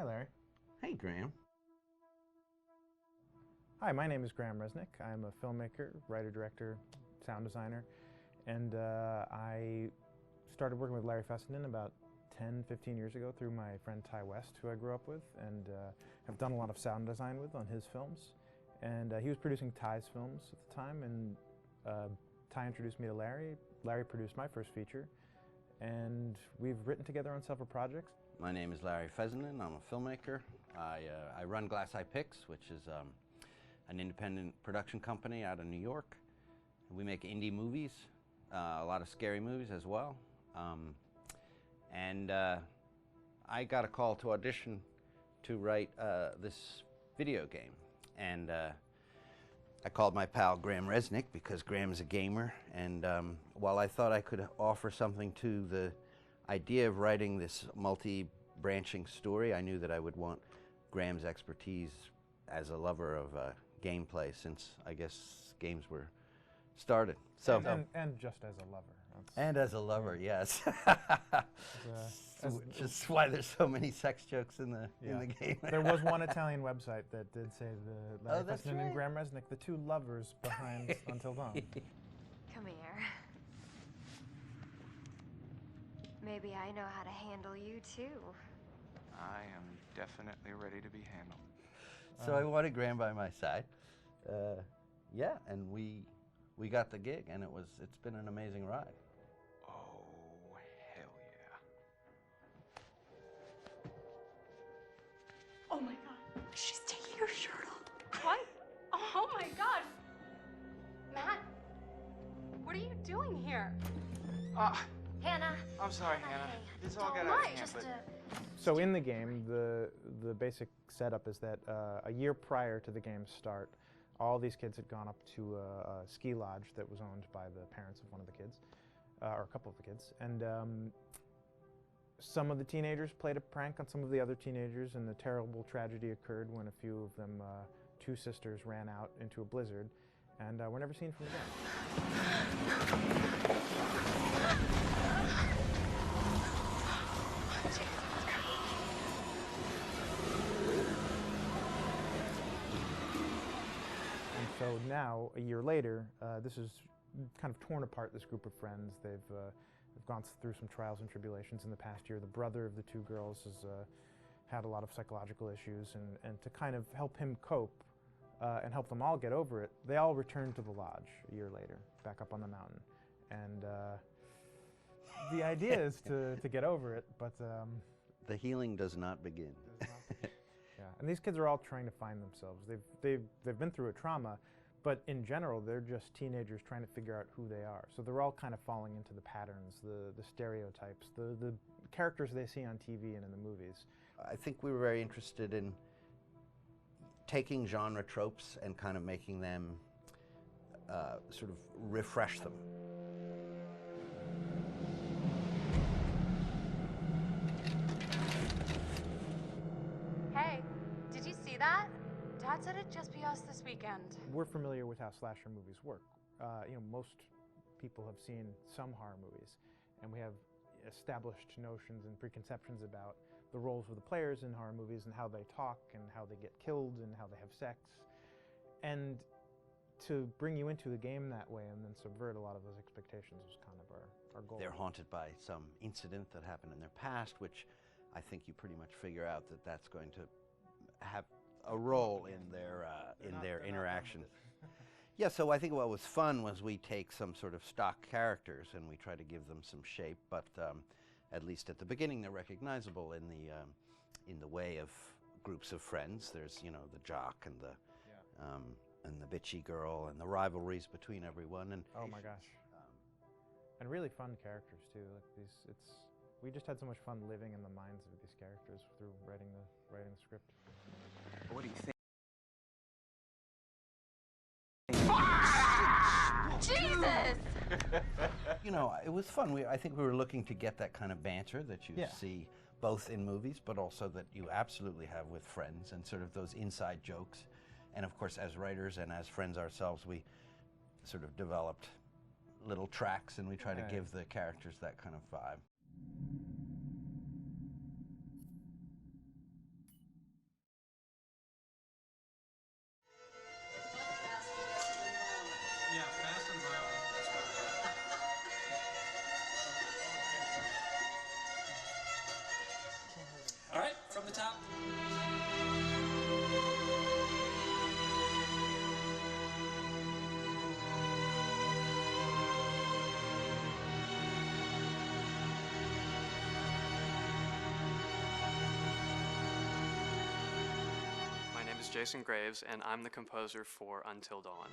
Hi, Larry. Hey, Graham. Hi, my name is Graham Resnick. I'm a filmmaker, writer, director, sound designer, and I started working with Larry Fessenden about 10, 15 years ago through my friend Ty West, who I grew up with, and have done a lot of sound design with on his films. And he was producing Ty's films at the time, and Ty introduced me to Larry. Larry produced my first feature, and we've written together on several projects. My name is Larry Fessenden. I'm a filmmaker. I run Glass Eye Pix, which is an independent production company out of New York. We make indie movies, a lot of scary movies as well. I got a call to audition to write this video game. And I called my pal Graham Resnick because Graham is a gamer. And while I thought I could offer something to the idea of writing this multi-branching story, I knew that I would want Graham's expertise as a lover of gameplay, since I guess games were started. So and just as a lover. And as a lover, yes. As Which is why there's so many sex jokes in the game. There was one Italian website that did say the Larry that's Fessenden and right. Graham Resnick, the two lovers behind Until Dawn. Come here. Maybe I know how to handle you too. I am definitely ready to be handled. So I wanted Graham by my side. Yeah, and we got the gig, and it's been an amazing ride. Oh, hell yeah. Oh my god, she's taking her shirt off. What? Oh my god! Matt, what are you doing here? Hannah. I'm sorry, Hannah. This all got Don't out of mind, hand, but So in the game, the basic setup is that a year prior to the game's start, all these kids had gone up to a ski lodge that was owned by the parents of one of the kids, or a couple of the kids, and some of the teenagers played a prank on some of the other teenagers, and the terrible tragedy occurred when a few of them, two sisters, ran out into a blizzard, and were never seen from again. So now, a year later, this is kind of torn apart, this group of friends. They've gone through some trials and tribulations in the past year. The brother of the two girls has had a lot of psychological issues, and to kind of help him cope and help them all get over it, they all returned to the lodge a year later, back up on the mountain. And the idea is to get over it, but... The healing does not begin. Yeah, and these kids are all trying to find themselves. They've been through a trauma, but in general, they're just teenagers trying to figure out who they are. So they're all kind of falling into the patterns, the stereotypes, the characters they see on TV and in the movies. I think we were very interested in taking genre tropes and kind of making them sort of refresh them. Hey, did you see that? Dad said it'd just be us this weekend. We're familiar with how slasher movies work. Most people have seen some horror movies, and we have established notions and preconceptions about the roles of the players in horror movies and how they talk and how they get killed and how they have sex. And to bring you into the game that way and then subvert a lot of those expectations was kind of our goal. They're haunted by some incident that happened in their past, which I think you pretty much figure out that that's going to have a role in their interaction. Yeah, so I think what was fun was we take some sort of stock characters and we try to give them some shape, but at least at the beginning they're recognizable in the way of groups of friends. There's the jock and the bitchy girl and the rivalries between everyone. And oh my gosh, and really fun characters too. Like we just had so much fun living in the minds of these characters through writing the script. what do you think? Jesus! It was fun. I think we were looking to get that kind of banter that you see both in movies, but also that you absolutely have with friends, and sort of those inside jokes. And of course, as writers and as friends ourselves, we sort of developed little tracks, and we try to give the characters that kind of vibe. is Jason Graves, and I'm the composer for Until Dawn.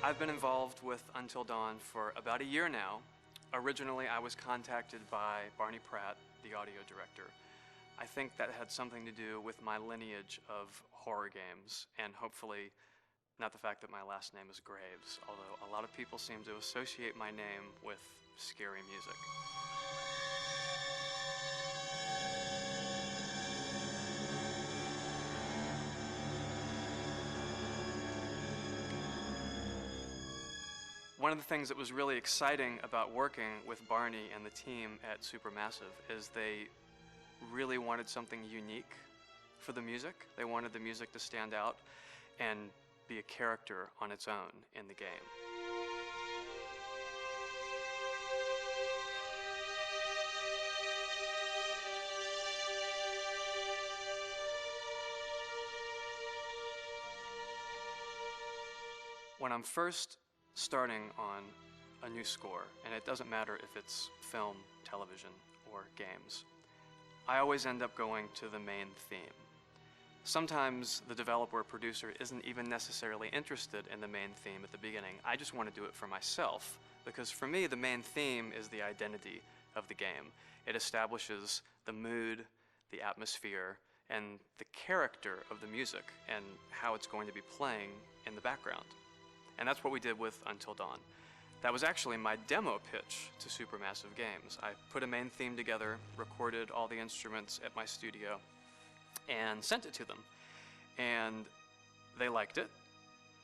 I've been involved with Until Dawn for about a year now. Originally, I was contacted by Barney Pratt, the audio director. I think that had something to do with my lineage of horror games, and hopefully not the fact that my last name is Graves, although a lot of people seem to associate my name with scary music. One of the things that was really exciting about working with Barney and the team at Supermassive is they really wanted something unique for the music. They wanted the music to stand out and be a character on its own in the game. When I'm first starting on a new score, and it doesn't matter if it's film, television, or games, I always end up going to the main theme. Sometimes the developer or producer isn't even necessarily interested in the main theme at the beginning. I just want to do it for myself, because for me, the main theme is the identity of the game. It establishes the mood, the atmosphere, and the character of the music, and how it's going to be playing in the background. And that's what we did with Until Dawn. That was actually my demo pitch to Supermassive Games. I put a main theme together, recorded all the instruments at my studio, and sent it to them. And they liked it.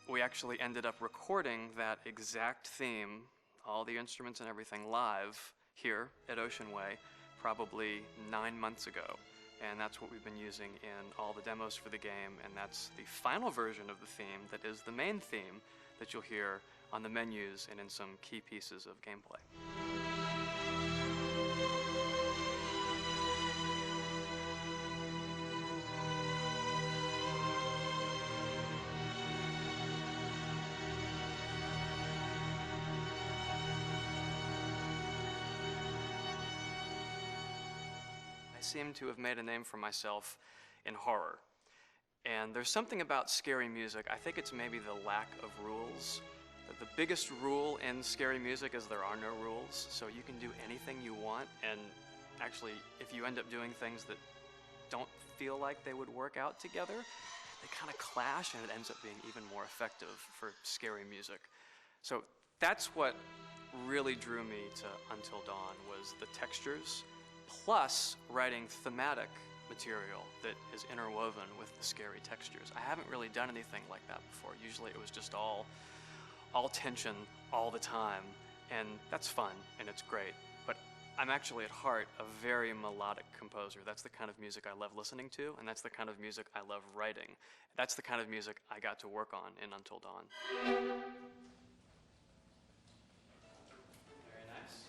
We actually ended up recording that exact theme, all the instruments and everything, live here at Ocean Way, probably 9 months ago. And that's what we've been using in all the demos for the game, and that's the final version of the theme that is the main theme that you'll hear on the menus and in some key pieces of gameplay. I seem to have made a name for myself in horror. And there's something about scary music, I think it's maybe the lack of rules. The biggest rule in scary music is there are no rules, so you can do anything you want, and actually, if you end up doing things that don't feel like they would work out together, they kind of clash, and it ends up being even more effective for scary music. So that's what really drew me to Until Dawn, was the textures, plus writing thematic material that is interwoven with the scary textures. I haven't really done anything like that before. Usually it was just all tension all the time, and that's fun and it's great. But I'm actually at heart a very melodic composer. That's the kind of music I love listening to, and that's the kind of music I love writing. That's the kind of music I got to work on in Until Dawn. Very nice.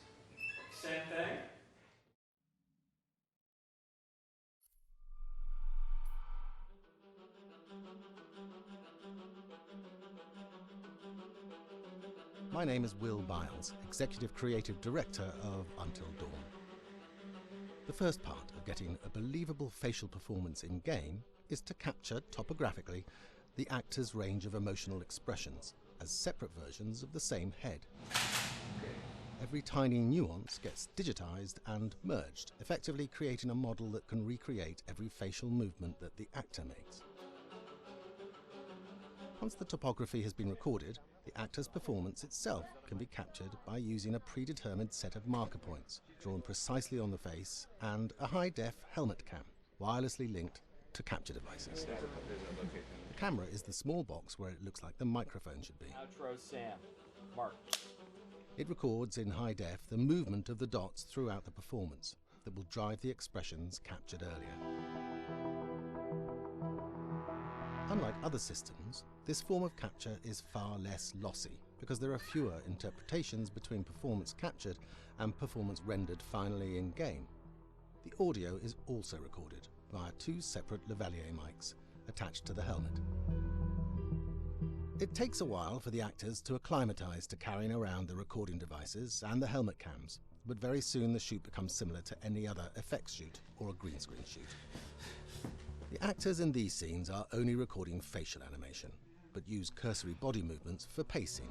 Same thing. My name is Will Biles, Executive Creative Director of Until Dawn. The first part of getting a believable facial performance in-game is to capture, topographically, the actor's range of emotional expressions as separate versions of the same head. Every tiny nuance gets digitized and merged, effectively creating a model that can recreate every facial movement that the actor makes. Once the topography has been recorded, the actor's performance itself can be captured by using a predetermined set of marker points, drawn precisely on the face, and a high-def helmet cam, wirelessly linked to capture devices. The camera is the small box where it looks like the microphone should be. Outro Sam. Mark. It records in high def the movement of the dots throughout the performance that will drive the expressions captured earlier. Unlike other systems, this form of capture is far less lossy because there are fewer interpretations between performance captured and performance rendered finally in-game. The audio is also recorded via two separate lavalier mics attached to the helmet. It takes a while for the actors to acclimatise to carrying around the recording devices and the helmet cams, but very soon the shoot becomes similar to any other effects shoot or a green screen shoot. The actors in these scenes are only recording facial animation, but use cursory body movements for pacing.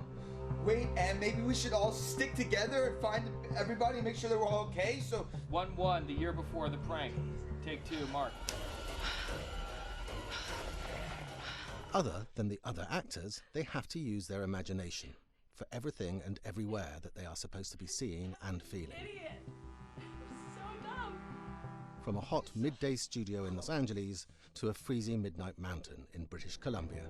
Wait, and maybe we should all stick together and find everybody and make sure that we're all okay, so... 1-1, the year before the prank. Take 2, Mark. Other than the other actors, they have to use their imagination for everything and everywhere that they are supposed to be seeing and feeling. Idiot! So dumb! From a hot midday studio in Los Angeles to a freezing midnight mountain in British Columbia.